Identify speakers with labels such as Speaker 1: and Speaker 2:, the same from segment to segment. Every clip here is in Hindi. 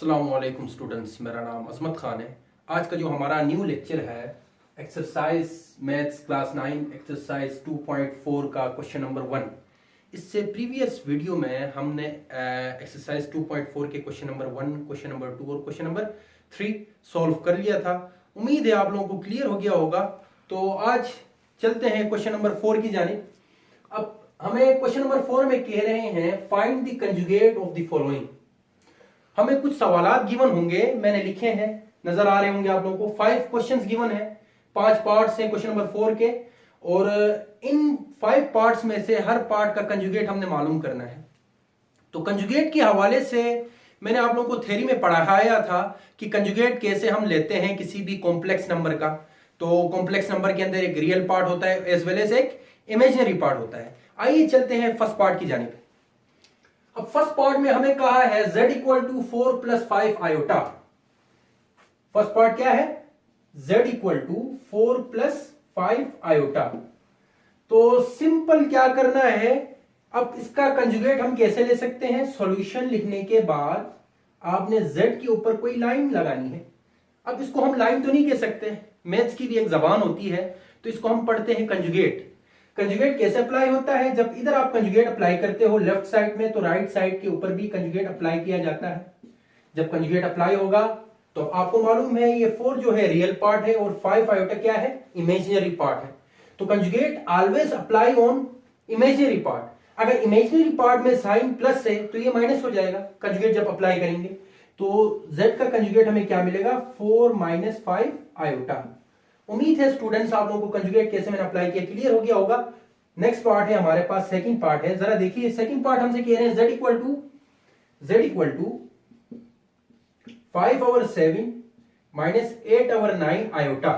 Speaker 1: अस्सलामुअलैकुम स्टूडेंट्स, मेरा नाम अजमत खान है। आज का जो हमारा न्यू लेक्चर है एक्सरसाइज मैथ्स क्लास 9 एक्सरसाइज 2.4 का क्वेश्चन नंबर 1। इससे प्रीवियस वीडियो में हमने एक्सरसाइज 2.4 के क्वेश्चन नंबर 1, क्वेश्चन नंबर 2 और क्वेश्चन नंबर 3 सॉल्व कर लिया था। उम्मीद है आप लोगों को क्लियर हो गया होगा। तो आज चलते हैं क्वेश्चन नंबर 4 की जानिब। अब हमें क्वेश्चन नंबर 4 में कह रहे हैं find the conjugate of the following. हमें कुछ सवालात गिवन होंगे, मैंने लिखे हैं, नजर आ रहे होंगे आप लोगों को। 5 क्वेश्चंस गिवन है, 5 पार्ट्स हैं क्वेश्चन नंबर 4 के, और इन 5 पार्ट्स में से हर पार्ट का कंजुगेट हमने मालूम करना है। तो कंजुगेट के हवाले से मैंने आप लोगों को थ्योरी में पढ़ाया था कि कंजुगेट कैसे हम लेते हैं किसी भी कॉम्प्लेक्स नंबर का। तो कॉम्प्लेक्स नंबर के अंदर एक रियल पार्ट होता है एज वेल एज एक इमेजिनरी पार्ट होता है। आइए चलते हैं फर्स्ट पार्ट की जानिब। अब फर्स्ट पार्ट में हमें कहा है z equal to 4 plus 5 iota. First part क्या है? z equal to 4 plus 5 iota. तो सिंपल क्या करना है, अब इसका कंजुगेट हम कैसे ले सकते हैं? सॉल्यूशन लिखने के बाद आपने z के ऊपर कोई लाइन लगानी है। अब इसको हम लाइन तो नहीं कह सकते, मैथ्स की भी एक जबान होती है, तो इसको हम पढ़ते हैं कंजुगेट। कंजुगेट कैसे अप्लाई होता है? जब इधर आप कंजुगेट अप्लाई करते हो लेफ्ट साइड में, तो राइट साइड के ऊपर भी कंजुगेट अप्लाई किया जाता है। जब कंजुगेट अप्लाई होगा तो आपको मालूम है ये 4 जो है रियल पार्ट है और 5 आयोटा क्या है? इमेजिनरी पार्ट है। तो conjugate always apply on imaginary part. अगर इमेजिनरी पार्ट में साइन प्लस है तो ये माइनस हो जाएगा कंजुगेट जब अप्लाई करेंगे। तो z का कंजुगेट हमें क्या मिलेगा? 4 माइनस 5 आयोटा। उम्मीद है स्टूडेंट्स आप लोगों को कंजुगेट कैसे मैंने अप्लाई किया क्लियर हो गया होगा। नेक्स्ट पार्ट है हमारे पास, सेकंड पार्ट है। जरा देखिए सेकंड पार्ट हमसे कह रहे हैं z equal to 5 over 7 minus 8 over 9 iota.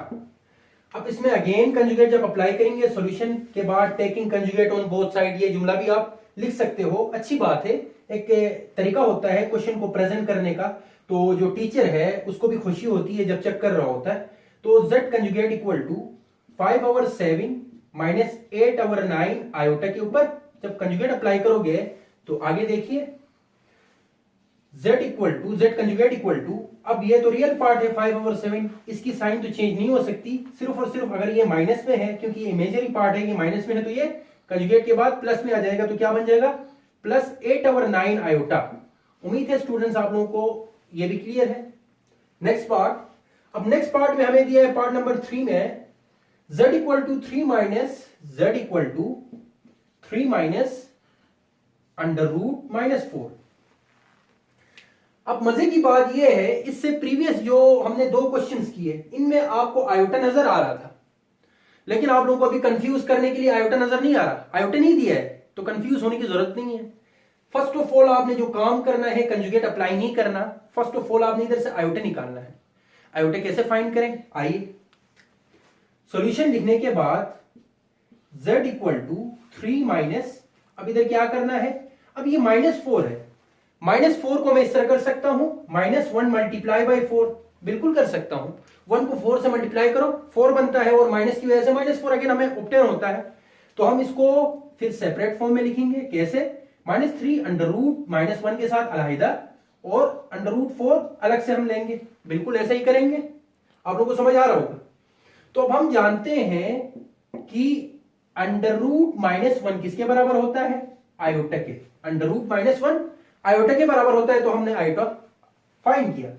Speaker 1: अब इसमें अगेन कंजुगेट जब अप्लाई करेंगे सॉल्यूशन के बाद taking conjugate on both side, ये जुमला भी आप लिख सकते हो, अच्छी बात है। एक तरीका होता है क्वेश्चन को प्रेजेंट करने का, तो जो टीचर है उसको भी खुशी होती है जब चेक कर रहा होता है। तो z conjugate equal to 5 over 7 minus 8 over 9 iota के ऊपर जब कंजुगेट अप्लाई करोगे तो आगे देखिए z कंजुगेट इक्वल टू, अब ये तो रियल पार्ट है 5 ओवर 7, इसकी साइन तो चेंज नहीं हो सकती, सिर्फ और सिर्फ अगर ये माइनस में है, क्योंकि ये इमेजिनरी पार्ट है, ये माइनस में है, तो ये कंजुगेट के बाद प्लस में आ जाएगा। तो क्या बन जाएगा? Plus 8 over 9 iota. उम्मीद है स्टूडेंट्स आप लोगों को ये भी क्लियर है। नेक्स्ट पार्ट, अब नेक्स्ट पार्ट में हमें दिया है पार्ट नंबर 3 में z equal to 3 minus under root minus 4। अब मजे की बात यह है, इससे प्रीवियस जो हमने 2 क्वेश्चंस किए इनमें आपको आयोटा नजर आ रहा था, लेकिन आप लोगों को अभी कंफ्यूज करने के लिए आयोटा नजर नहीं आ रहा, आयोटा नहीं दिया है, तो कंफ्यूज होने की जरूरत नहीं है। फर्स्ट ऑफ ऑल आपने जो काम करना है कंजुगेट अप्लाई नहीं करना, फर्स्ट ऑफ ऑल आपने इधर से आयोटा निकालना है। आयोटा कैसे फाइंड करें? आइए सॉल्यूशन लिखने के बाद z इक्वल टू 3 माइनस, अब इधर क्या करना है? अब ये -4 है, -4 को मैं इस तरह कर सकता हूं, -1 मल्टीप्लाई बाय 4, बिल्कुल कर सकता हूं। 1 को 4 से मल्टीप्लाई करो, 4 बनता है, और माइनस की वजह से -4 अगेन हमें ऑब्टेन होता है। तो हम इसको फिर सेपरेट फॉर्म में लिखेंगे, कैसे? -3 अंडर रूट -1 के साथ अलहदा, और अंडर रूट 4 अलग से हम लेंगे, बिल्कुल ऐसा ही करेंगे। आप लोगों को समझ आ रहा होगा। तो अब हम जानते हैं कि अंडर रूट -1 किसके बराबर होता है? आयोटा के। अंडर रूट -1 आयोटा के बराबर होता है, तो हमने आयोटा फाइंड किया।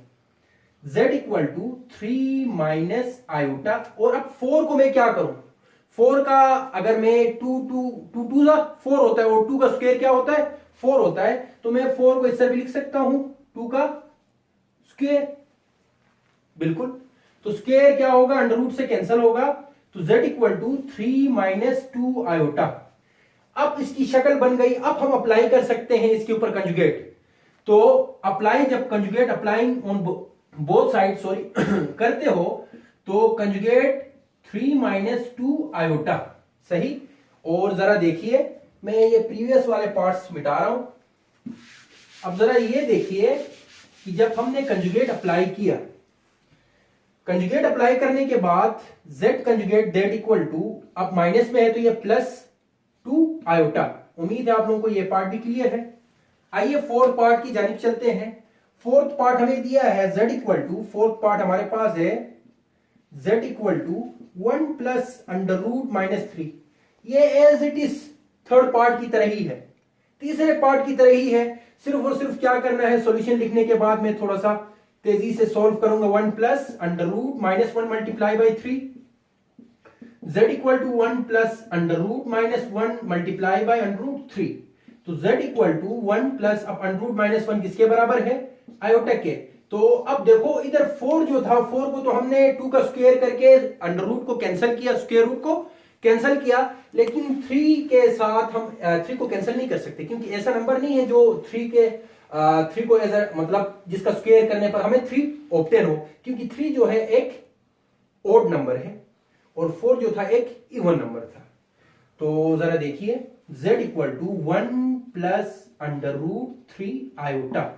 Speaker 1: z equal to 3 minus iota, और अब 4 को मैं क्या करूं? 4 का अगर मैं 2 4 होता है, और 2 का स्क्वायर क्या होता है? 4 होता है, तो मैं 4 को इस तरह भी लिख सकता हूं, 2 का स्क्वायर, बिल्कुल। तो स्क्वायर क्या होगा? अंडर रूट से कैंसिल होगा, तो z equal to 3 minus 2 iota. अब इसकी शक्ल बन गई। अब हम अप्लाई कर सकते हैं इसके ऊपर कंजुगेट। तो अप्लाई, जब conjugate applying on both side करते हो, तो कंजुगेट 3 माइनस 2 आयोटा, सही। और जरा देखिए, मैं ये प्रीवियस वाले पार्ट्स मिटा रहा हूं। अब जरा ये देखिए कि जब हमने कंजुगेट अप्लाई किया, कंजुगेट अप्लाई करने के बाद z conjugate z equal to, अब माइनस में है तो ये +2 आयोटा। उम्मीद है आप लोगों को ये पार्ट भी क्लियर है। आइए 4 पार्ट की जानिब चलते हैं। फोर्थ पार्ट हमें दिया है z equal to, fourth part हमारे पास है z equal to 1 plus under root minus 3। ये as it is third part की तरह ही है, तीसरे पार्ट की तरह ही है। सिर्फ और सिर्फ क्या करना है, सॉल्यूशन लिखने के बाद में थोड़ा सा तेजी से सॉल्व करूंगा। 1 plus under root minus 1 multiply by 3, z equal to 1 plus under root minus 1 multiply by under root 3। तो z इक्वल टू 1 प्लस अब अंडर रूट माइनस 1 किसके बराबर है, आयोटा के। तो अब देखो इधर 4 जो था, 4 को तो हमने 2 का स्क्वायर करके अंडर रूट को कैंसिल किया, स्क्वायर रूट को कैंसिल किया, लेकिन 3 के साथ हम 3 को कैंसिल नहीं कर सकते, क्योंकि ऐसा नंबर नहीं है जो 3 को एज मतलब जिसका स्क्वायर करने पर हमें 3 ऑब्टेन हो, क्योंकि 3 जो है एक ओड नंबर है और 4 जो था एक इवन नंबर था। तो जरा देखिए, z equal to 1 plus under root 3 iota.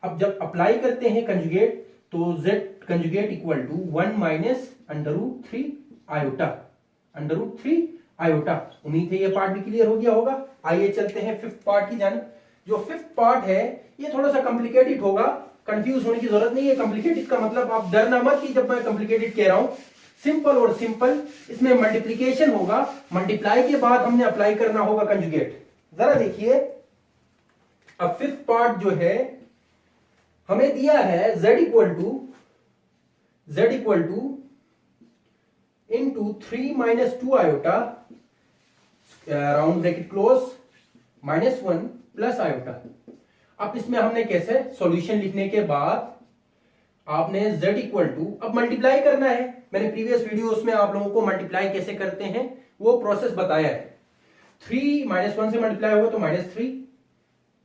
Speaker 1: अब जब अप्लाई करते हैं कंजुगेट, तो z conjugate equal to 1 minus under root 3 iota, under root 3 iota. उम्मीद है ये पार्ट भी क्लियर हो गया होगा। आइए चलते हैं फिफ्थ पार्ट की जानिब। जो फिफ्थ पार्ट है ये थोड़ा सा कॉम्प्लिकेटेड होगा, कंफ्यूज होने की जरूरत नहीं है। कॉम्प्लिकेटेड का मतलब आप डरना मत कि जब मैं कॉम्प्लिकेटेड कह रहा हूं, सिंपल और सिंपल। इसमें मल्टीप्लीकेशन होगा, मल्टीप्लाई के बाद हमने अप्लाई करना होगा कंजुगेट। जरा देखिए, अब फिफ्थ पार्ट जो है हमें दिया है z equal to into 3 minus 2 iota round bracket close minus 1 plus iota. अब इसमें हमने कैसे सॉल्यूशन लिखने के बाद आपने z इक्वल टू अब मल्टीप्लाई करना है। मैंने प्रीवियस वीडियोस में आप लोगों को मल्टीप्लाई कैसे करते हैं वो प्रोसेस बताया है। 3 माइनस 1 से मल्टीप्लाई होगा तो minus 3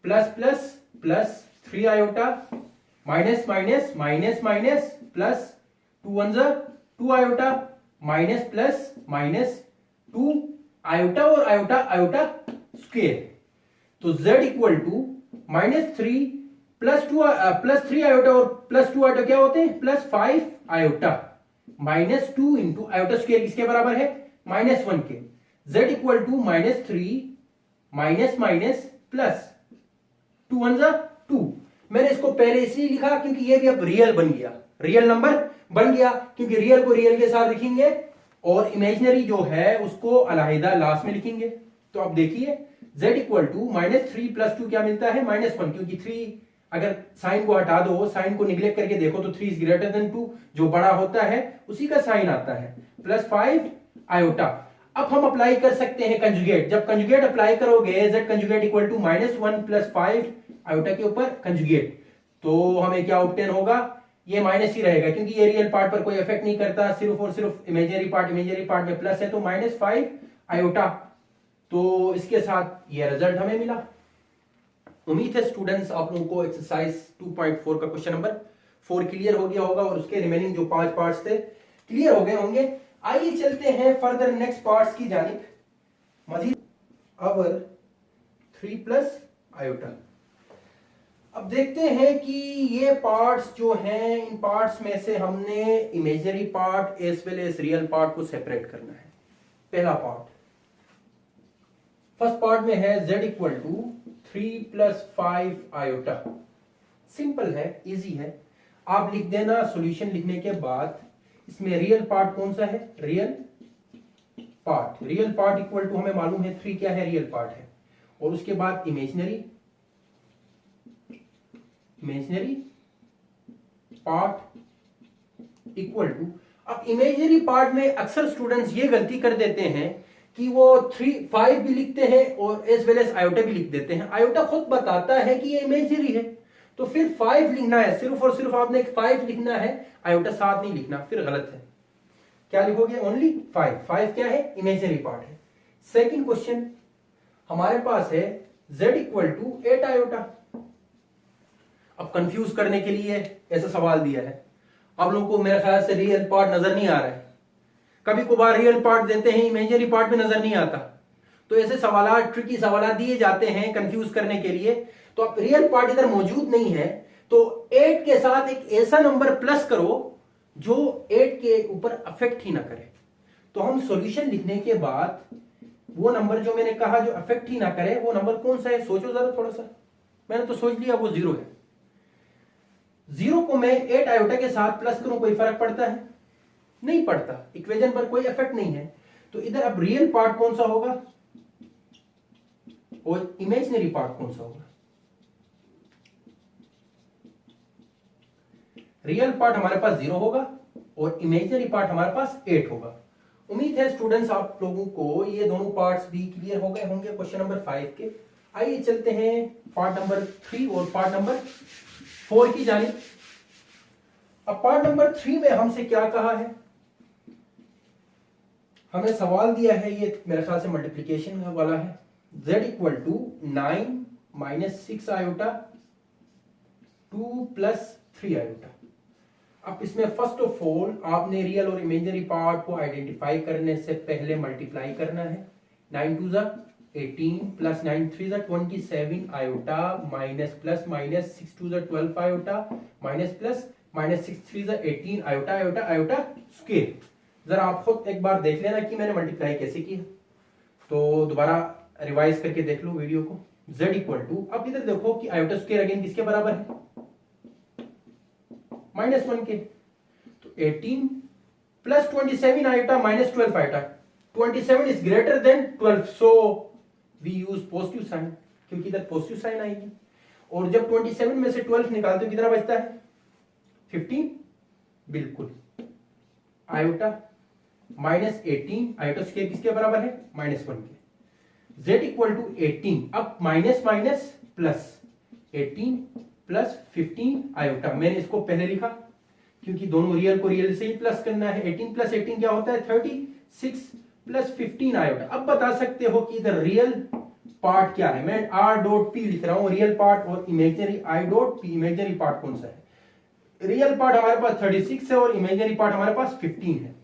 Speaker 1: plus plus plus 3 iota minus minus minus minus plus 2 1 2 iota minus plus minus 2 iota और आयोटा आयोटा स्क्वायर। तो z equal to minus 3 plus 3 iota और प्लस 2 आयोटा क्या होते हैं, plus 5 iota minus 2 into iota square किसके बराबर है, माइनस 1 के। z equal to minus 3 minus minus plus 2 1 2। मैंने इसको पहले इसलिए लिखा क्योंकि ये भी अब रियल बन गया, रियल नंबर बन गया, क्योंकि रियल को रियल के साथ लिखेंगे और इमेजिनरी जो है उसको अलहदा लास्ट में लिखेंगे। तो अब देखिए z equal to minus 3 plus 2 क्या मिलता है, माइनस 1, क्योंकि 3 अगर साइन को हटा दो, साइन को निगलेक्ट करके देखो तो 3 इज ग्रेटर देन 2, जो बड़ा होता है उसी का साइन आता है, प्लस 5 आयोटा। अब हम अप्लाई कर सकते हैं कंजुगेट। जब कंजुगेट अप्लाई करोगे z conjugate equal to minus 1 plus 5 iota के ऊपर कंजुगेट, तो हमें क्या ऑब्टेन होगा, ये माइनस ही रहेगा क्योंकि ये रियल पार्ट पर कोई इफेक्ट नहीं करता, सिर्फ और सिर्फ इमेजिनरी पार्ट में प्लस है, तो माइनस 5 आयोटा। तो इसके साथ ये रिजल्ट हमें मिला। उम्मीद है स्टूडेंट्स आप लोगों को एक्सरसाइज 2.4 का क्वेश्चन नंबर 4 क्लियर हो गया होगा और उसके रिमेनिंग जो 5 पार्ट्स थे क्लियर हो गए होंगे। आइए चलते हैं फर्दर नेक्स्ट पार्ट्स की जानिब। मजीद अवर 3 प्लस आयोटा। अब देखते हैं कि ये पार्ट्स जो हैं, इन पार्ट्स में से हमने imaginary part as well as real part को सेपरेट करना है। पहला पार्ट, फर्स्ट पार्ट में है z equal to 3 plus 5 iota. Simple है, इजी है। आप लिख देना सॉल्यूशन लिखने के बाद, इसमें रियल पार्ट कौन सा है, रियल पार्ट इक्वल टू हमें मालूम है 3 क्या है, रियल पार्ट है, और उसके बाद इमेजिनरी पार्ट इक्वल टू। अब इमेजिनरी पार्ट में अक्सर स्टूडेंट्स ये गलती कर देते हैं कि वो 5 भी लिखते हैं और एज वेल एज आयोटा भी लिख देते हैं। आयोटा खुद बताता है कि ये इमेजिनरी है, तो फिर 5 लिखना है, सिर्फ और सिर्फ आपने 5 लिखना है, आयोटा साथ नहीं लिखना, फिर गलत है। क्या लिखोगे, ओनली 5 क्या है, इमेजिनरी पार्ट है। सेकंड क्वेश्चन हमारे पास है z इक्वल टू 8 आयोटा। अब कंफ्यूज करने के लिए ऐसा सवाल दिया है। आप लोगों को मेरे ख्याल से रियल पार्ट नजर नहीं आ रहा है, कभी कभार रियल पार्ट देते हैं, इमेजिनरी पार्ट में नजर नहीं आता, तो ऐसे सवाल, ट्रिकी सवाल दिए जाते हैं कंफ्यूज करने के लिए। तो अब रियल पार्ट इधर मौजूद नहीं है, तो 8 के साथ एक ऐसा नंबर प्लस करो जो 8 के ऊपर अफेक्ट ही ना करे। तो हम सॉल्यूशन लिखने के बाद वो नंबर जो मैंने कहा जो अफेक्ट ही ना करे, वो नंबर कौन सा है, सोचो जरा थोड़ा सा। मैंने तो सोच लिया वो 0 है। 0 को मैं 8 आयोटा के साथ प्लस करूं, कोई फर्क पड़ता है? नहीं पड़ता, इक्वेशन पर कोई इफेक्ट नहीं है। तो इधर अब रियल पार्ट कौन सा होगा और इमेजिनरी पार्ट कौन सा होगा? रियल पार्ट हमारे पास 0 होगा और इमेजिनरी पार्ट हमारे पास 8 होगा। उम्मीद है स्टूडेंट्स आप लोगों को ये दोनों पार्ट्स भी क्लियर हो गए होंगे क्वेश्चन नंबर 5 के। आइए चलते हैं पार्ट नंबर 3 और पार्ट नंबर 4 की जानिब। अब पार्ट नंबर 3 में हमसे क्या कहा है? हमें सवाल दिया है, ये मेरे ख्याल से मल्टीप्लीकेशन वाला है, z equal to 9 minus 6 iota 2 plus 3 iota. अब इसमें फर्स्ट ऑफ ऑल आपने रियल और इमेजिनरी पार्ट को आइडेंटिफाई करने से पहले मल्टीप्लाई करना है। 9 टू ज़ा 18 प्लस 9 3 ज़ा 27 iota minus plus minus 6 two ज़ा 12 आयोटा माइनस प्लस माइनस 6 3 ज़ा 18 आयोटा आयोटा आयोटा स्क्वायर। जरा आप खुद एक बार देख लेना कि मैंने मल्टीप्लाई कैसे किया, तो दोबारा रिवाइज करके देख लो वीडियो को। z इक्वल टू, अब इधर देखो कि आयोटा स्क्वायर अगेन किसके बराबर है? -1 के। तो 18 प्लस 27 iota minus 12 iota, 27 is greater than 12, so we use positive sign, क्योंकि इधर पॉजिटिव साइन आएगी। और जब 27 में से 12 निकालते हो कितना बचता है? 15। बिल्कुल, आयोटा माइनस 18 आयोटा स्क्वायर किसके बराबर है? -1 के। z इक्वल टू 18, अब minus minus plus 18 plus 15 iota. मैंने इसको पहले लिखा क्योंकि दोनों रियल को रियल से ही प्लस करना है। 18 प्लस 18 क्या होता है? 36 प्लस 15 आयोटा। अब बता सकते हो कि इधर रियल पार्ट क्या है? मैं r डॉट p लिख रहा हूं, रियल पार्ट, और imaginary i dot p, imaginary part कौन सा है? रियल पार्ट हमारे पास 36 है और इमेजिनरी पार्ट हमारे पास 15 है।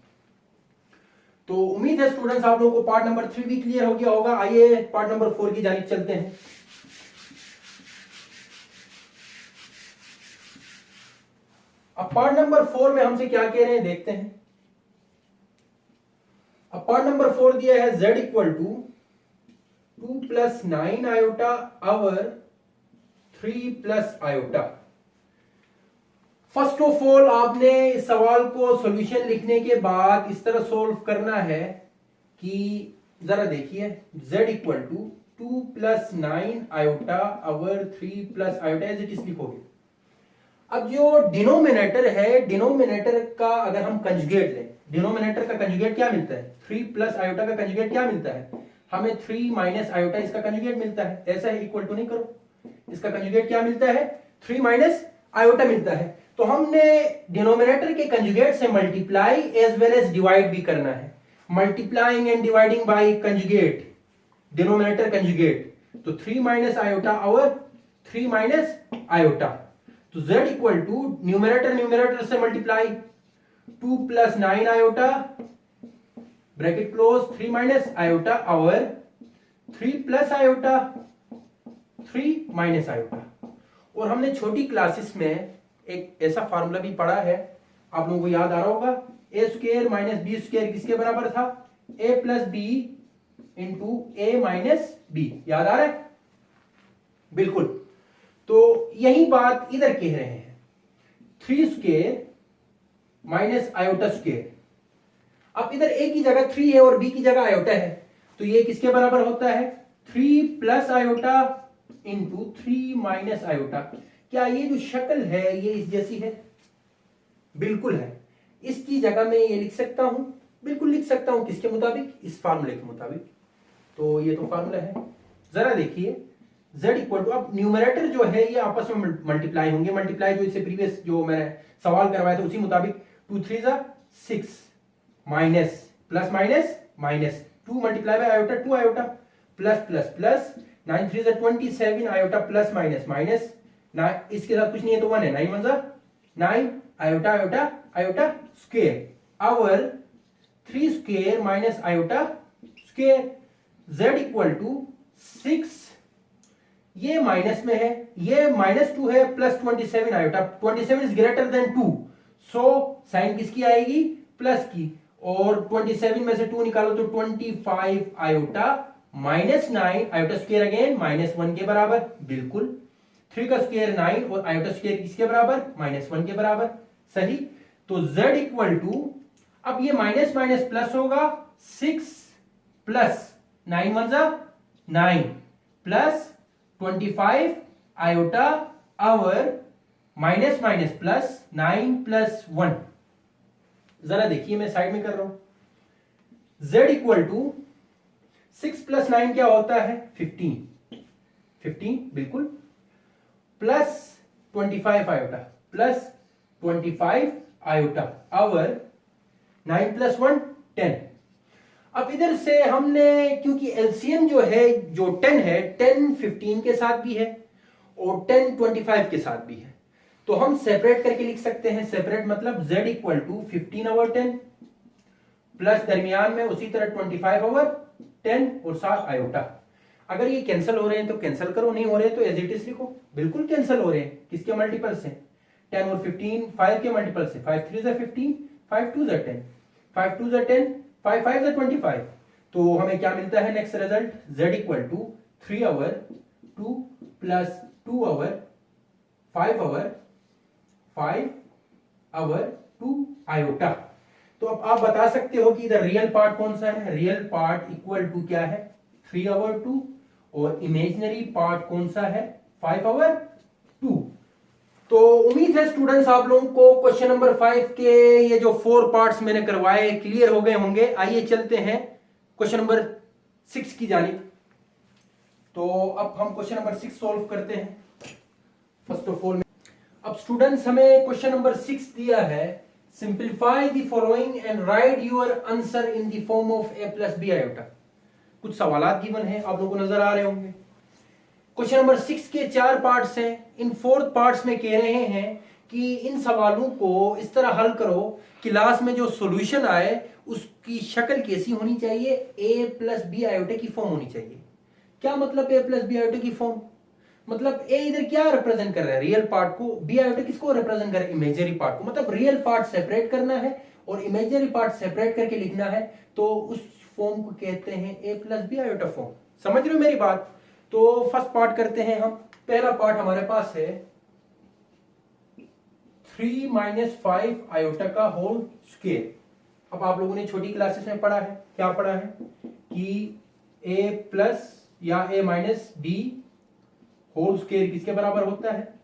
Speaker 1: तो उम्मीद है स्टूडेंट्स आप लोगों को पार्ट नंबर 3 भी क्लियर हो गया होगा। आइए पार्ट नंबर 4 की जानिब चलते हैं। अब पार्ट नंबर 4 में हमसे क्या कह रहे हैं देखते हैं। अब पार्ट नंबर 4 दिया है z equal to 2 plus 9 iota over 3 plus iota. First of all आपने इस सवाल को सॉल्यूशन लिखने के बाद इस तरह सॉल्व करना है कि जरा देखिए, z equal to 2 plus 9 iota over 3 plus iota as it is लिखोगे। अब जो डिनोमिनेटर है, डिनोमिनेटर का अगर हम कंजुगेट लें, डिनोमिनेटर का कंजुगेट क्या मिलता है? 3 प्लस आयोटा का कंजुगेट क्या मिलता है? हमें 3 माइनस आयोटा इसका कंजुगेट मिलता है। ऐसा है, इक्वल टू नहीं करो, इसका कंजुगेट क्या मिलता है? 3 माइनस आयोटा मिलता है। तो हमने डिनोमिनेटर के कंजुगेट से multiply as well as divide भी करना है। Multiplying and dividing by conjugate, denominator conjugate. तो 3 माइनस आयोटा और 3 माइनस आयोटा। तो z equal to numerator numerator से multiply, 2 plus 9 iota bracket close 3 minus iota और 3 प्लस आयोटा 3 माइनस आयोटा। और हमने छोटी क्लासेस में एक ऐसा फार्मूला भी पढ़ा है, आप लोगों को याद आ रहा होगा, ए स्क्वायर माइनस बी स्क्वायर किसके बराबर था? ए plus B into A minus B. याद आ रहा है? बिल्कुल। तो यही बात इधर कह रहे हैं, 3 स्क्वायर माइनस आयोटा स्क्वायर। अब इधर ए की जगह 3 है और बी की जगह आयोटा है, तो ये किसके बराबर होता है? 3 plus iota into 3 minus iota. क्या ये जो शक्ल है ये इस जैसी है? बिल्कुल है। इसकी जगह मैं ये लिख सकता हूं, बिल्कुल लिख सकता हूं, किसके मुताबिक? इस फार्मूले के मुताबिक। तो ये तो फार्मूला है। जरा देखिए, z इक्वल टू, अब न्यूमरेटर जो है ये आपस में मल्टीप्लाई होंगे, मल्टीप्लाई जो इससे प्रीवियस जो मैंने सवाल करवाया था उसी मुताबिक। 2 3 ज़ा 6 minus plus minus minus 2 multiply by iota 2 iota plus plus plus 9 3 ज़ा 27 आयोटा प्लस माइनस माइनस ना, इसके साथ कुछ नहीं है तो 1 है, 9 1 ज़ा 9 iota iota iota square over 3 square minus iota square. z equal to 6, ये माइनस में है, ये -2 है, plus 27 iota. 27 is greater than 2, so sign किसकी आएगी? प्लस की। और 27 में से 2 निकालो तो 25 iota minus 9 iota square again -1 के बराबर। बिल्कुल। 3 का स्क्वायर 9 और आयोटा स्क्वायर किसके बराबर, -1 के बराबर। सही। तो z इक्वल टू, अब ये माइनस माइनस प्लस होगा, 6 प्लस 9 1 जा 9 plus 25 iota our minus minus plus 9 plus 1। जरा देखिए मैं साइड में कर रहा हूं। z इक्वल टू 6 प्लस 9 क्या होता है, 15 बिल्कुल, plus 25 iota, plus 25 iota over 9 plus 1 10। अब इधर से हमने, क्योंकि एलसीएम जो है, जो 10 है, 10 15 के साथ भी है और 10 25 के साथ भी है, तो हम सेपरेट करके लिख सकते हैं। सेपरेट मतलब z equal to 15 over 10 plus दरमियान में उसी तरह 25 ओवर 10 और साथ आयोटा। अगर ये कैंसिल हो रहे हैं तो कैंसिल करो, नहीं हो रहे तो एज इट इज लिखो। बिल्कुल कैंसिल हो रहे हैं, किसके मल्टीपल से, 10 और 15 5 के मल्टीपल से, 5 3 15 5 2 10 5 2 10 5 5 25। तो हमें क्या मिलता है next result, z equal to 3 over 2 plus 2 over 5 over 5 over 2 iota. तो अब आप बता सकते हो कि इधर रियल पार्ट कौन सा है। रियल पार्ट इक्वल टू क्या है, 3 ओवर 2, और इमेजिनरी पार्ट कौन सा है, 5 ओवर 2। तो उम्मीद है स्टूडेंट्स आप लोगों को क्वेश्चन नंबर 5 के ये जो 4 पार्ट्स मैंने करवाए क्लियर हो गए होंगे। आइए चलते हैं क्वेश्चन नंबर 6 की जानिब। तो अब हम क्वेश्चन नंबर 6 सॉल्व करते हैं। फर्स्ट ऑफ ऑल, अब स्टूडेंट्स हमें क्वेश्चन नंबर 6 दिया है, simplify the following and write your answer in the form of a plus B iota. कुछ सवालात गिवन है, आप लोगों को नजर आ रहे होंगे। क्वेश्चन नंबर 6 के 4 पार्ट्स हैं। इन 4 पार्ट्स में कह रहे हैं कि इन सवालों को इस तरह हल करो कि लास्ट में जो सॉल्यूशन आए उसकी शक्ल कैसी होनी चाहिए, a प्लस बी आयोटा की फॉर्म होनी चाहिए। क्या मतलब a प्लस बी आयोटा की फॉर्म, मतलब a इधर क्या रिप्रेजेंट कर रहा है, रियल पार्ट को, बी आयोटा किसको रिप्रेजेंट कर रहा है, इमेजिनरी पार्ट को। मतलब रियल पार्ट सेपरेट करना है और इमेजिनरी पार्ट सेपरेट करके लिखना है, तो उस फॉर्म को कहते हैं a plus B iota form. समझ रहे हो मेरी बात। तो फर्स्ट पार्ट करते हैं हम। पहला पार्ट हमारे पास है 3 - 5 आयोटा का होल स्क्वायर। अब आप लोगों ने छोटी क्लासेस में पढ़ा है, क्या पढ़ा है कि a प्लस या a minus B whole square किसके बराबर होता है,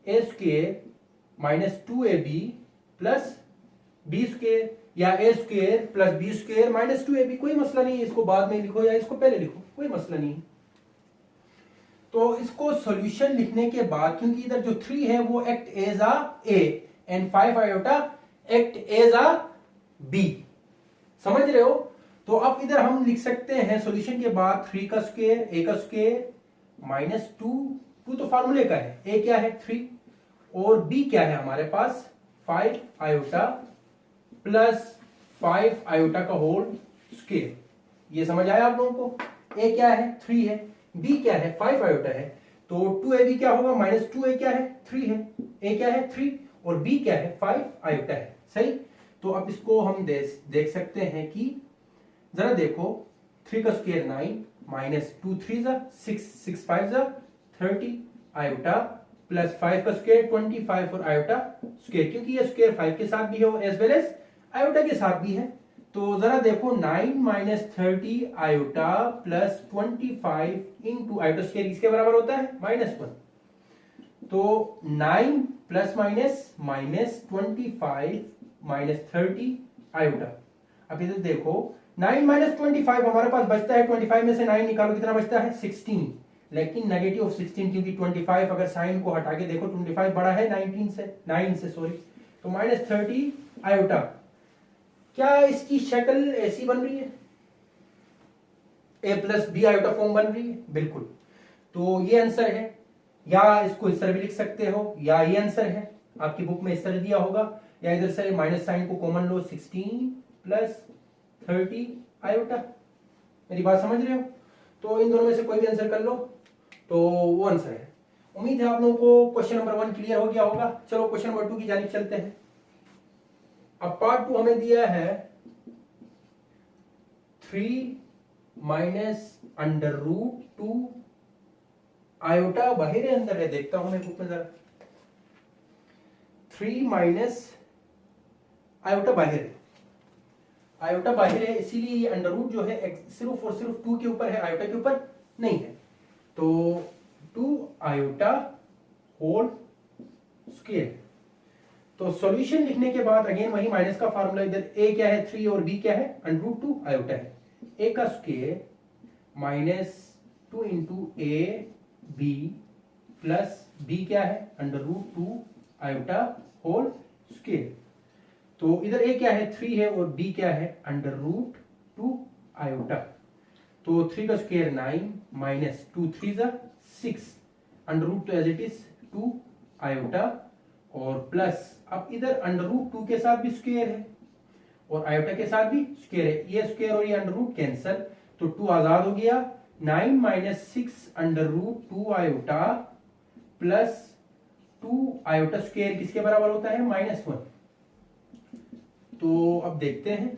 Speaker 1: a square minus 2ab plus B square, या a square plus B square minus 2ab। कोई मसला नहीं है, इसको बाद में लिखो या इसको पहले लिखो, कोई मसला नहीं है। तो इसको सॉल्यूशन लिखने के बाद, क्योंकि इधर जो 3 है वो act as a a and 5 iota act as a b, समझ रहे हो। तो अब इधर हम लिख सकते हैं सॉल्यूशन के बाद 3 का स्क्वायर, a का स्क्वायर माइनस 2 तो फार्मूले का है, a क्या है 3 और b क्या है हमारे पास 5 आयोटा प्लस 5 आयोटा का होल स्क्वायर। ये समझ आया आप लोगों को। a क्या है 3 है, b क्या है 5 आयोटा है, तो 2ab क्या होगा माइनस 2a क्या है 3 है, a क्या है 3 और b क्या है 5 आयोटा है। सही। तो अब इसको हम देख सकते हैं कि जरा देखो 3 का स्क्वायर 9 माइनस 2 3 जा 6 6 5 जा 30 आयोटा प्लस 5 का स्क्वायर 25 और आयोटा स्क्वायर, क्योंकि ये स्क्वायर 5 के साथ भी है और एज वेल एज आयोटा के साथ भी है। तो जरा देखो 9 minus 30 iota plus 25 into iota square किसके बराबर होता है -1। तो 9 plus minus minus 25 minus 30 iota. अब इधर देखो 9 माइनस 25 हमारे पास बचता है, 25 में से 9 निकालो कितना बचता है 16, लेकिन नेगेटिव ऑफ 16, क्योंकि 25 अगर साइन को हटा के देखो 25 बड़ा है 9 से सॉरी, तो माइनस 30 आयोटा। क्या इसकी शक्ल ऐसी बन रही है, a plus B iota form बन रही है, बिल्कुल। तो ये आंसर है, या इसको इस तरह भी लिख सकते हो, या ये आंसर है, आपकी बुक में इस तरह दिया होगा, या इधर से माइनस साइन को कॉमन लो 16 प्लस 30 आयोटा। मेरी बात समझ रहे हो। तो इन दोनों में से कोई भी आंसर कर लो तो वो आंसर है। उम्मीद है आप लोगों को क्वेश्चन नंबर 1 क्लियर हो गया होगा। चलो क्वेश्चन नंबर 2 की जानिब चलते हैं। अब पार्ट 2 हमें दिया है 3 - √2 आयोटा बाहर है अंदर है, देखता हूं मैं बुक में जरा। 3 माइनस आयोटा बाहर है, आयोटा बाहर है, इसीलिए ये अंडर रूट जो है सिर्फ और सिर्फ 2 के ऊपर है, आयोटा के ऊपर नहीं है। तो 2 आयोटा होल स्क्वायर। तो सॉल्यूशन लिखने के बाद अगेन वही माइनस का फार्मूला, इधर ए क्या है 3 और बी क्या है अंडर रूट 2 आयोटा है। ए का square minus 2 into A B plus B क्या है under root 2 iota whole square. तो इधर ए क्या है 3 है और बी क्या है अंडर रूट 2 आयोटा। तो 3 का स्क्वायर 9 माइनस 2 3 6 अंडर रूट, तो एज इट इज 2 आयोटा और प्लस अब इधर अंडर रूट 2 के साथ भी स्क्वायर है और आयोटा के साथ भी स्क्वायर है, ये स्क्वायर और ये अंडर रूट कैंसल, तो 2 आजाद हो गया। 9 minus 6 under root 2 iota plus 2 iota square किसके बराबर होता है -1। तो अब देखते हैं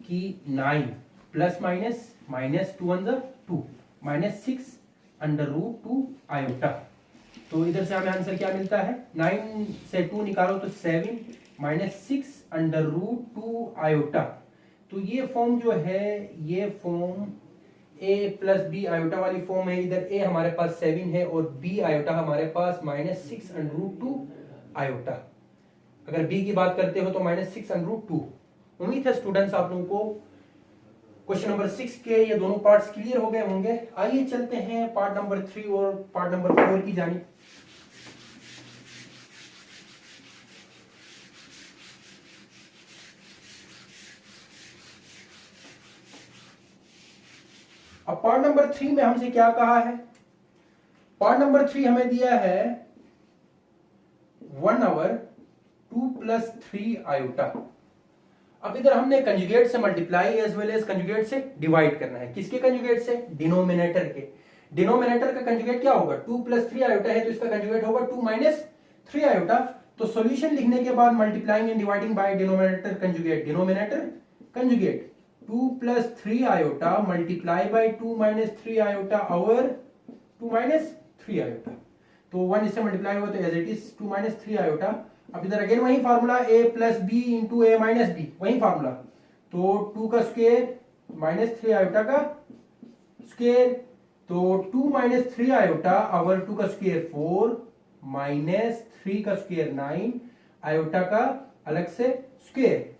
Speaker 1: कि 9 plus minus minus 2 1 2 -6 under root 2 iota. तो इधर से हमें आंसर क्या मिलता है, 9 से 2 निकालो तो 7 -6 अंडर रूट 2 आयोटा। तो ये फॉर्म जो है ये form a plus B iota वाली फॉर्म है। इधर a हमारे पास 7 है और b आयोटा हमारे पास -6 अंडर रूट 2 आयोटा। अगर b की बात करते हो तो -6 अंडर रूट 2। उम्मीद है स्टूडेंट्स आप लोगों को क्वेश्चन नंबर 6 के ये दोनों पार्ट्स क्लियर हो गए होंगे। आइए चलते हैं पार्ट नंबर 3 और पार्ट नंबर 4 की जानिब। अब पार्ट नंबर 3 में हमसे क्या कहा है, पार्ट नंबर 3 हमें दिया है 1 आवर 2 प्लस 3 आयोटा। अब इधर हमने कंजुगेट से multiply as well as conjugate से डिवाइड करना है। किसके कंजुगेट से, डिनोमिनेटर के। डिनोमिनेटर का कंजुगेट क्या होगा, 2 प्लस 3 आयोटा है तो इसका कंजुगेट होगा 2 माइनस 3 आयोटा। तो सॉल्यूशन लिखने के बाद multiplying and dividing by denominator conjugate, denominator conjugate 2 plus 3 iota multiply by 2 minus 3 iota और 2 माइनस 3 आयोटा। तो 1 इससे मल्टीप्लाई हुआ तो as it is 2 minus 3 iota. अब इधर अगेन वही formula a plus B into A minus B, वही फार्मूला। तो 2 का स्क्वायर माइनस 3 आयोटा का स्क्वायर, तो 2 माइनस 3 आयोटा और 2 का स्क्वायर 4 माइनस 3 का स्क्वायर 9 आयोटा का अलग से स्क्वायर।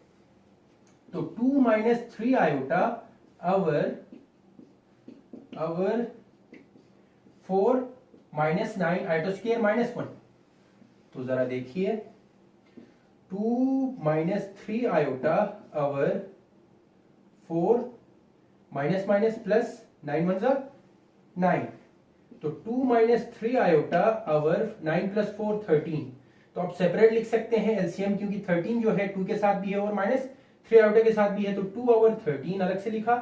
Speaker 1: तो 2 माइनस 3 आयोटा और 4 माइनस 9 आयोटा स्क्वायर -1। तो जरा देखिए 2 माइनस 3 आयोटा और 4 माइनस माइनस प्लस 9 1 9। तो 2 माइनस 3 आयोटा और 9 प्लस 4 13। तो आप सेपरेट लिख सकते हैं एलसीएम, क्योंकि 13 जो है 2 के साथ भी है और माइनस 3 आयोटा के साथ भी है। तो 2 ओवर 13 अलग से लिखा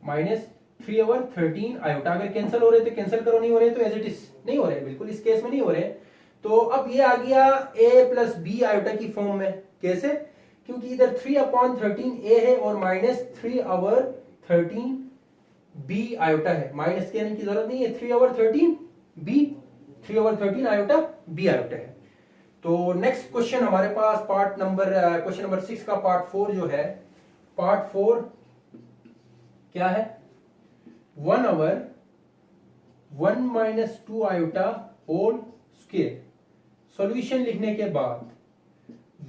Speaker 1: माइनस 3 ओवर 13 आयोटा। अगर कैंसिल हो रहे तो कैंसिल करो, नहीं हो रहे तो एज इट इज नहीं हो रहे, बिल्कुल इस केस में नहीं हो रहे। तो अब ये आ गया a प्लस बी आयोटा की फॉर्म में। कैसे, क्योंकि इधर 3/13 a है और माइनस 3/13 b आयोटा है। माइनस के आने की जरूरत नहीं है, 3/13 b, 3/13 आयोटा b आयोटा है। तो नेक्स्ट क्वेश्चन हमारे पास क्वेश्चन नंबर 6 का पार्ट 4 जो है, पार्ट 4 क्या है, 1 over 1 minus 2 iota whole square. Solution लिखने के बाद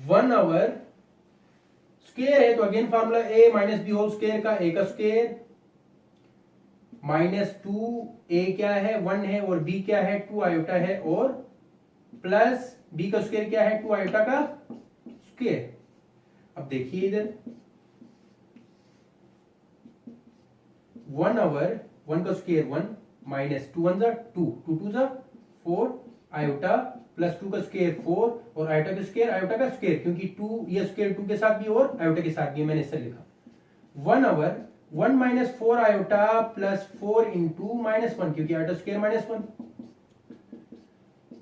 Speaker 1: 1 ओवर स्क्वायर है तो again formula a minus B whole square का, a का स्क्वायर -2 a क्या है 1 है और b क्या है 2 आयोटा है और प्लस b का स्क्वायर क्या है 2 आयोटा का स्क्वायर। अब देखिए इधर 1 ओवर 1 का स्क्वायर 1 माइनस 2 1 2 2 2 4 आयोटा प्लस 2 का स्क्वायर 4 और आयोटा का स्क्वायर आयोटा का स्क्वायर, क्योंकि 2 ये स्क्वायर 2 के साथ भी और आयोटा के साथ भी, मैंने इससे लिखा 1 over 1 minus 4 iota plus 4 into -1, क्योंकि आयोटा स्क्वायर -1।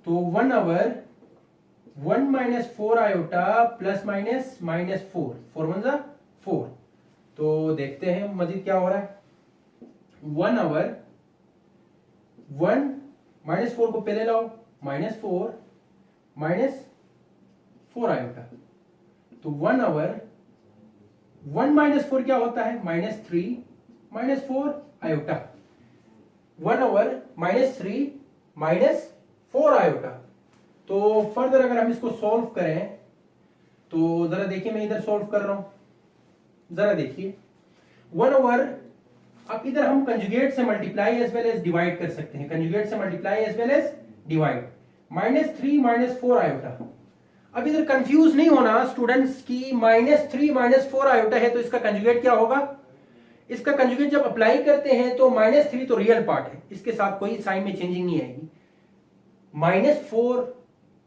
Speaker 1: तो 1 over 1 minus 4 iota plus minus -4, 4 1 4। तो देखते हैं मजीद क्या हो रहा है। 1 ओवर 1 -4 को पहले लाओ, -4 -4 आयोटा, तो 1 ओवर 1 - 4 क्या होता है, -3 -4 आयोटा, 1 ओवर -3 -4 आयोटा। तो फर्दर अगर हम इसको सॉल्व करें तो जरा देखिए, मैं इधर सॉल्व कर रहा हूं, जरा देखिए 1 ओवर, अब इधर हम कंजुगेट से multiply as well as divide कर सकते हैं, कंजुगेट से multiply as well as divide, -3 -4 iota. अब इधर कंफ्यूज नहीं होना स्टूडेंट्स की, -3 -4 आयोटा है तो इसका कंजुगेट क्या होगा, इसका कंजुगेट जब अप्लाई करते हैं तो -3 तो रियल पार्ट है, इसके साथ कोई साइन में चेंजिंग नहीं आएगी, -4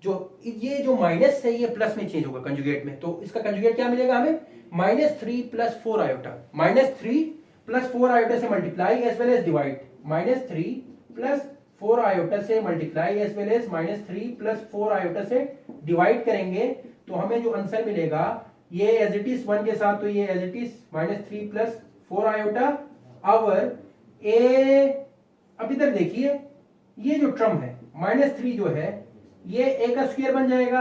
Speaker 1: जो ये जो माइनस है ये प्लस में चेंज होगा कंजुगेट में, तो इसका कंजुगेट क्या मिलेगा हमें, -3 + 4 आयोटा, -3 + 4 आयोटा से multiply as well as divide, -3 + 4 iota से multiply as well as -3 + 4 iota से डिवाइड करेंगे तो हमें जो आंसर मिलेगा ये एज इट इज 1 के साथ, तो ये as it is -3 + 4 iota over a. अब इधर देखिए ये जो टर्म है -3 जो है ये a का स्क्वायर बन जाएगा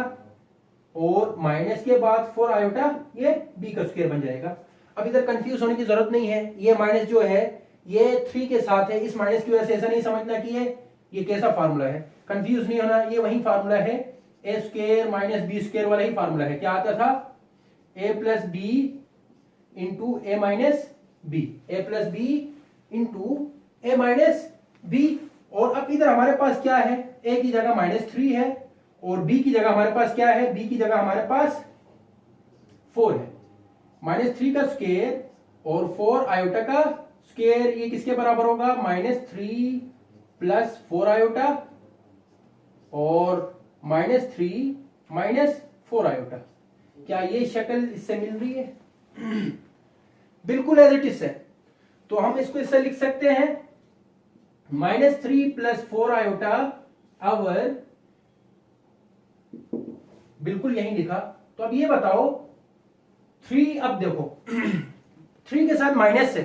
Speaker 1: और माइनस के बाद 4 आयोटा ये b का स्क्वायर बन जाएगा। अब इधर कंफ्यूज होने की जरूरत नहीं है, ये माइनस जो है ये 3 के साथ है, इस माइनस की वजह से ऐसा नहीं समझना कि ये कैसा फार्मूला है, कंफ्यूज नहीं होना, ये वही फार्मूला है a² - b² वाला ही फार्मूला है। क्या आता था, a + b into a - b, a + b into a - b। और अब इधर हमारे पास क्या है, a की जगह -3 है और b की जगह हमारे पास क्या है, b की जगह हमारे पास 4 है, -3 का स्क्वायर और 4 आयोटा का स्क्वायर, ये किसके बराबर होगा, -3 + 4 आयोटा और -3 - 4 आयोटा। क्या ये शक्ल इससे मिल रही है, बिल्कुल एज इट इज है। तो हम इसको इससे लिख सकते हैं -3 + 4 आयोटा ओवर, बिल्कुल यही लिखा। तो अब ये बताओ 3, अब देखो 3 के साथ माइनस है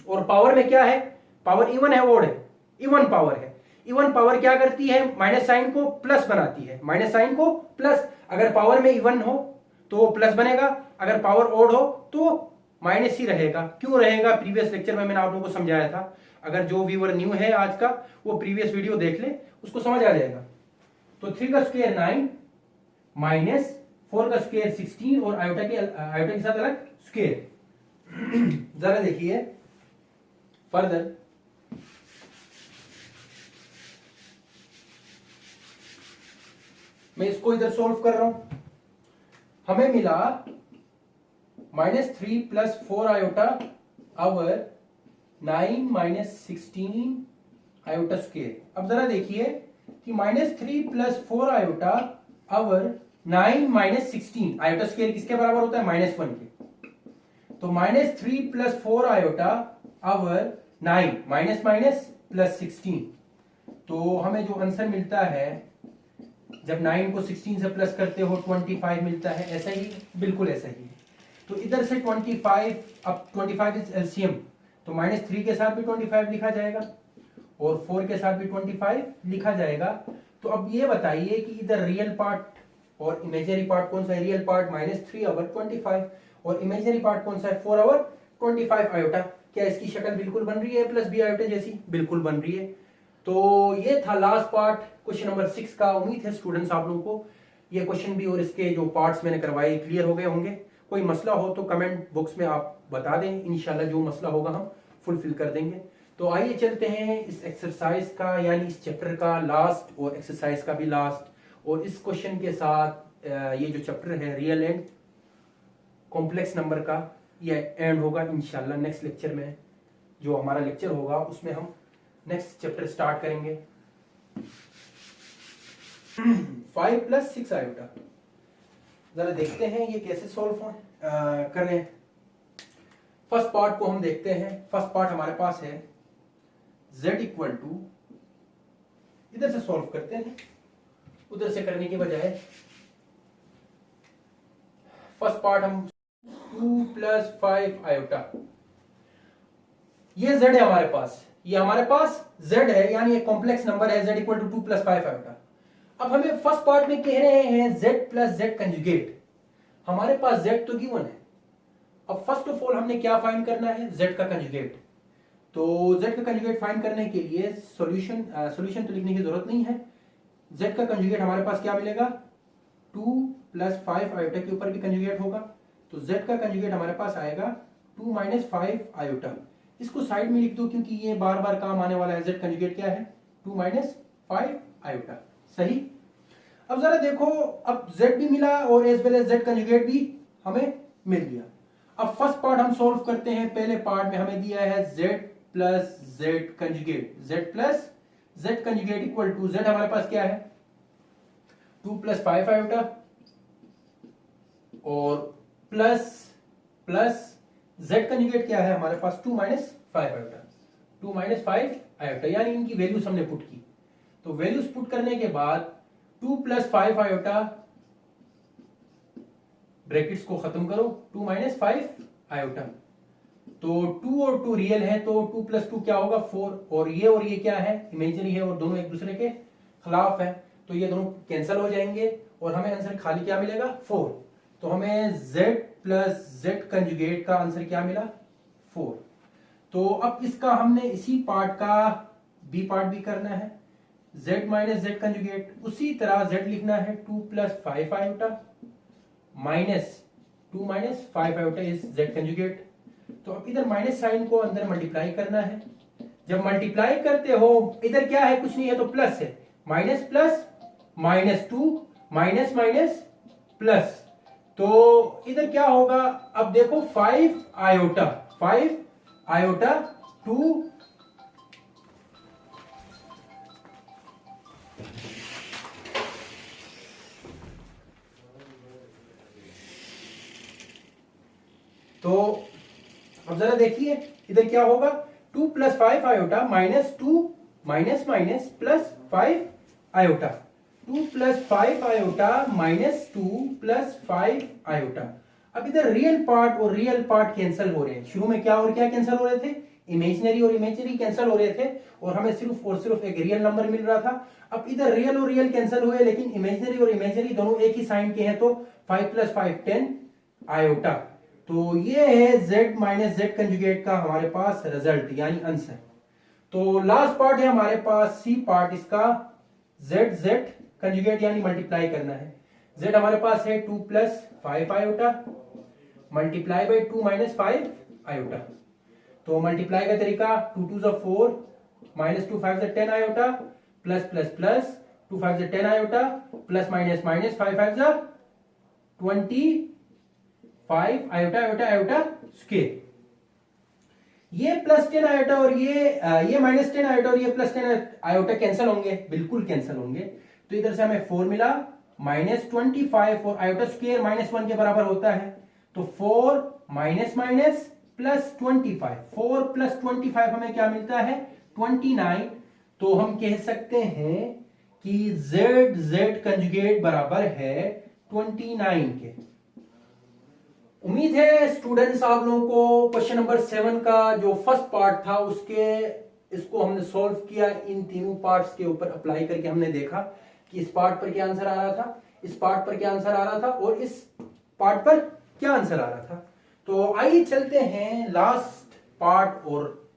Speaker 1: और पावर में क्या है, पावर इवन है, ओड है, इवन पावर है, इवन पावर क्या करती है, माइनस साइन को प्लस बनाती है, माइनस साइन को प्लस, अगर पावर में इवन हो तो वो प्लस बनेगा, अगर पावर ओड हो तो माइनस ही रहेगा। क्यों रहेगा, प्रीवियस लेक्चर में मैंने आप लोगों को समझाया था, अगर जो व्यूअर न्यू है आज का वो प्रीवियस वीडियो देख ले, उसको समझ आ जाएगा। तो 3 का स्क्वायर 9 माइनस 4 का स्क्वायर 16 और आयोटा के साथ अलग स्क्वायर। जरा देखिए फर्दर, मैं इसको इधर सोल्व कर रहा हूं, हमें मिला -3 + 4 आयोटा ओवर 9 - 16 आयोटा स्क्वायर। अब जरा देखिए कि -3 + 4 आयोटा ओवर 9 - 16 आयोटा स्क्वायर किसके बराबर होता है, -1 के। तो -3 + 4 आयोटा ओवर 9 माइनस प्लस 16, तो हमें जो आंसर मिलता है जब 9 को 16 से प्लस करते हो 25 मिलता है, ऐसा ही, बिल्कुल ऐसा ही। तो इधर से 25, अब 25 इज एलसीएम, तो -3 के साथ भी 25 लिखा जाएगा और 4 के साथ भी 25 लिखा जाएगा। तो अब ये बताइए कि इधर रियल पार्ट और इमेजिनरी पार्ट कौन सा है, रियल पार्ट -3 ओवर 25 और इमेजिनरी पार्ट कौन सा है, 4 ओवर 25 आयोटा। क्या इसकी शक्ल बिल्कुल बन रही है +b आयोटा जैसी, बिल्कुल बन रही है। तो ये था लास्ट पार्ट क्वेश्चन नंबर 6 का। उम्मीद है स्टूडेंट्स आप लोगों को ये क्वेश्चन भी और इसके जो पार्ट्स मैंने करवाए क्लियर हो गए होंगे। कोई मसला हो तो कमेंट बॉक्स में आप बता दें, इंशाल्लाह जो मसला होगा हम फुलफिल कर देंगे। तो आइए चलते हैं इस एक्सरसाइज का, यानी इस चैप्टर का लास्ट और एक्सरसाइज का भी लास्ट, और इस क्वेश्चन के साथ ये जो चैप्टर है रियल एंड कॉम्प्लेक्स नंबर का ये एंड होगा इंशाल्लाह। नेक्स्ट लेक्चर में जो हमारा लेक्चर होगा उसमें हम नेक्स्ट चैप्टर स्टार्ट करेंगे। 5 + 6 आयोटा, जरा देखते हैं ये कैसे सॉल्व करें। फर्स्ट पार्ट को हम देखते हैं। फर्स्ट पार्ट हमारे पास है z = इधर से सॉल्व करते हैं, उधर से करने के बजाय। फर्स्ट पार्ट हम 2 + 5 आयोटा, ये z है हमारे पास, ये हमारे पास z है, यानी एक कॉम्प्लेक्स नंबर है z equal to 2 plus 5 iota. अब हमें फर्स्ट पार्ट में कह रहे हैं z प्लस z कंजुगेट। हमारे पास z तो गिवन है। अब फर्स्ट ऑफ ऑल हमने क्या फाइंड करना है, z का कंजुगेट। तो z का कंजुगेट फाइंड करने के लिए सॉल्यूशन तो लिखने की जरूरत नहीं है। z का कंजुगेट हमारे पास क्या मिलेगा, 2 प्लस 5 आयोटा के ऊपर भी कंजुगेट होगा, तो z का कंजुगेट हमारे पास आएगा 2 माइनस 5 आयोटा। इसको साइड में लिख दो क्योंकि ये बार बार काम आने वाला है। z कंजुगेट क्या है, 2 माइनस 5 आयोटा। सही। अब जरा देखो, अब z भी मिला और as well as z conjugate भी हमें मिल गया। अब फर्स्ट पार्ट हम सॉल्व करते हैं। पहले पार्ट में हमें दिया है z plus z conjugate, z plus z conjugate equal to z हमारे पास क्या है 2 प्लस 5 आयोटा और प्लस z कंजुगेट क्या है हमारे पास 2 माइनस 5 आयोटा, 2 माइनस 5 आयोटा, यानी इनकी वैल्यूज हमने पुट की। तो वैल्यूज पुट करने के बाद 2 प्लस 5 आयोटा, ब्रैकेट्स को खत्म करो, 2 माइनस 5 आयोटा। तो 2 और 2 रियल है, तो 2 प्लस 2 क्या होगा 4, और ये क्या है इमेजिनरी है और दोनों एक दूसरे के खिलाफ है, तो ये दोनों कैंसिल हो जाएंगे और हमें आंसर खाली क्या मिलेगा 4। तो हमें z प्लस z कंजुगेट का आंसर क्या मिला 4। तो अब इसका हमने इसी पार्ट का बी पार्ट भी करना है, z माइनस z कंजुगेट। उसी तरह z लिखना है 2 plus 5 iota minus 2 minus 5 iota is z conjugate. तो अब इधर माइनस साइन को अंदर मल्टीप्लाई करना है। जब मल्टीप्लाई करते हो इधर क्या है, कुछ नहीं है तो प्लस है, minus plus minus 2 minus minus plus, तो इधर क्या होगा, अब देखो 5 आयोटा 2 तो अब जरा देखिए इधर क्या होगा 2 plus 5 iota minus 2 minus minus plus 5 iota, 2 plus 5 iota minus 2 plus 5 iota. अब इधर रियल पार्ट और रियल पार्ट कैंसिल हो रहे हैं। शुरू में क्या और क्या कैंसिल हो रहे थे, इमेजिनरी और इमेजिनरी कैंसिल हो रहे थे और हमें सिर्फ और सिर्फ एक रियल नंबर मिल रहा था। अब इधर रियल और रियल कैंसिल हुए, लेकिन इमेजिनरी और इमेजिनरी दोनों एक ही साइन के हैं, तो 5 प्लस 5 10 आयोटा। तो ये है z माइनस z कंजुगेट का हमारे पास रिजल्ट यानी आंसर। तो लास्ट पार्ट है हमारे पास सी पार्ट, इसका z कंजुगेट यानी मल्टीप्लाई करना है। z हमारे पास है 2 plus 5 iota multiply by 2 minus 5 iota. तो मल्टीप्लाई का तरीका 2 2 जा 4 माइनस 2 5 जा 10 आयोटा प्लस प्लस प्लस 2 5 जा 10 आयोटा प्लस माइनस माइनस 5 5 जा 25 आयोटा आयोटा आयोटा स्क्वायर। ये प्लस 10 आयोटा और ये माइनस 10 आयोटा और ये प्लस 10 आयोटा कैंसिल होंगे, बिल्कुल कैंसिल होंगे। तो इधर से हमें 4 मिला माइनस 25 और आयोटा स्क्वायर माइनस 1 के बराबर होता है, तो 4 माइनस माइनस प्लस 25, 4 प्लस 25 हमें क्या मिलता है 29। तो हम कह सकते हैं कि z कंजुगेट बराबर है 29 के। उम्मीद है स्टूडेंट्स आप लोगों को क्वेश्चन नंबर 7 का जो फर्स्ट पार्ट था इसको हमने सॉल्व किया। इन तीनों पार्ट्स के ऊपर अप्लाई करके हमने देखा कि इस पार्ट पर क्या आंसर आ रहा था, इस पार्ट पर क्या आंसर आ रहा था और इस पार्ट पर क्या आंसर आ रहा था। तो आइए चलते हैं लास्ट पार्ट और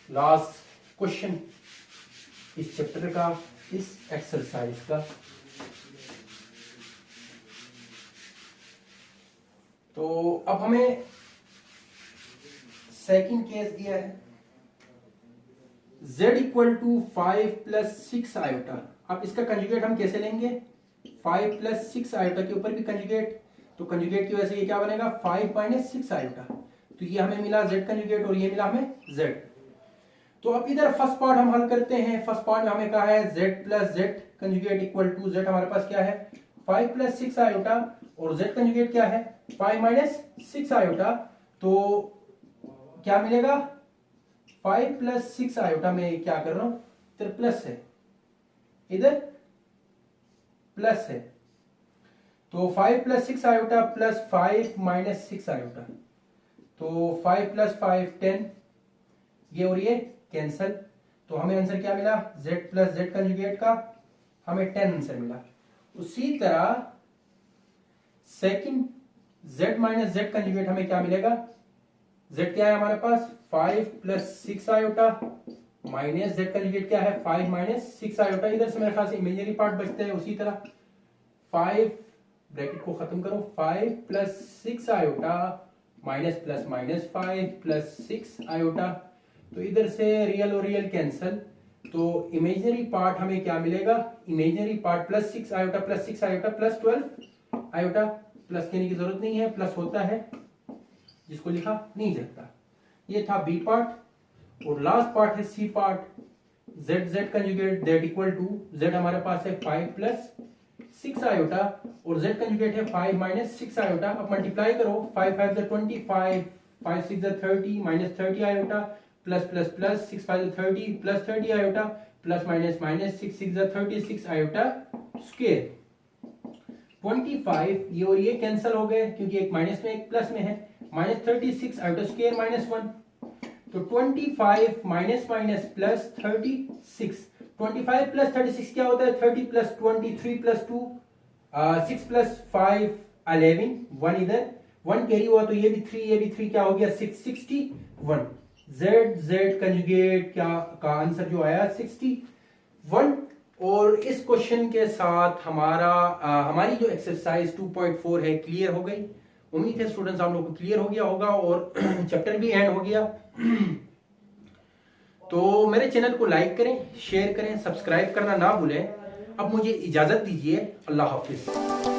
Speaker 1: लास्ट क्वेश्चन इस चैप्टर का, इस एक्सरसाइज का। तो अब हमें सेकंड केस दिया है z equal to 5 plus 6 iota. अब इसका कंजुगेट हम कैसे लेंगे, 5 प्लस 6 आयोटा के ऊपर भी कंजुगेट, तो कंजुगेट की वजह से ये क्या बनेगा 5 माइनस 6 आयोटा। तो ये हमें मिला z कंजुगेट और ये मिला हमें z। तो अब इधर फर्स्ट पार्ट हम हल करते हैं। फर्स्ट पार्ट में हमें कहा है z plus z conjugate equal to z हमारे पास क्या है 5 प्लस 6 आयोटा और z कंजुगेट क्या है 5 माइनस 6 आयोटा। तो क्या मिलेगा 5 प्लस 6 आयोटा में क्या कर रहा हूं, इधर प्लस है इधर प्लस है, तो 5 plus 6 iota plus 5 minus 6 iota. तो 5 + 5 10, ये और ये कैंसल, तो हमें आंसर क्या मिला, z + z कंजुगेट का हमें 10 आंसर मिला। उसी तरह सेकंड z - z कंजुगेट हमें क्या मिलेगा, z क्या है हमारे पास 5 + 6 आयोटा माइनस z कंजुगेट क्या है 5 - 6 आयोटा। इधर से मेरे ख्याल से इमेजिनरी पार्ट बचते हैं। उसी तरह 5 ब्रैकेट को खत्म करो, 5 + 6 iota minus plus minus 5 + 6 iota, तो इधर से रियल और रियल कैंसल, तो इमेजिनरी पार्ट हमें क्या मिलेगा, imaginary part +6 iota +6 iota +12 iota, plus कहने की जरूरत नहीं है, प्लस होता है जिसको लिखा नहीं जाता। ये था बी पार्ट। और लास्ट पार्ट है C part, z conjugate z equal to z हमारे पास है 5 + 6 आयोटा और z कंजुगेट है 5 - 6 आयोटा। अब मल्टीप्लाई करो, 5 5 = 25, 5 6 = 30 -30 iota plus plus plus 6 5 = 30 plus 30 iota plus minus minus 6 6 = 36 iota square. 25 ये और ये कैंसिल हो गए क्योंकि एक माइनस में एक प्लस में है, -36 आयोटा स्क्वायर -1, तो 25 माइनस माइनस प्लस 36, 25 + 36 क्या होता है 30 + 20 3 + 2 6 + 5 11, 1 इधर 1 कैरी हुआ तो ये भी 3 क्या हो गया 61। z कंजुगेट क्या का आंसर जो आया 61। और इस क्वेश्चन के साथ हमारी जो एक्सरसाइज 2.4 है क्लियर हो गई। उम्मीद है स्टूडेंट्स आप लोगों को क्लियर हो गया होगा और चैप्टर भी एंड हो गया। तो मेरे चैनल को लाइक करें, शेयर करें, सब्सक्राइब करना ना भूलें। अब मुझे इजाजत दीजिए, अल्लाह हाफिज।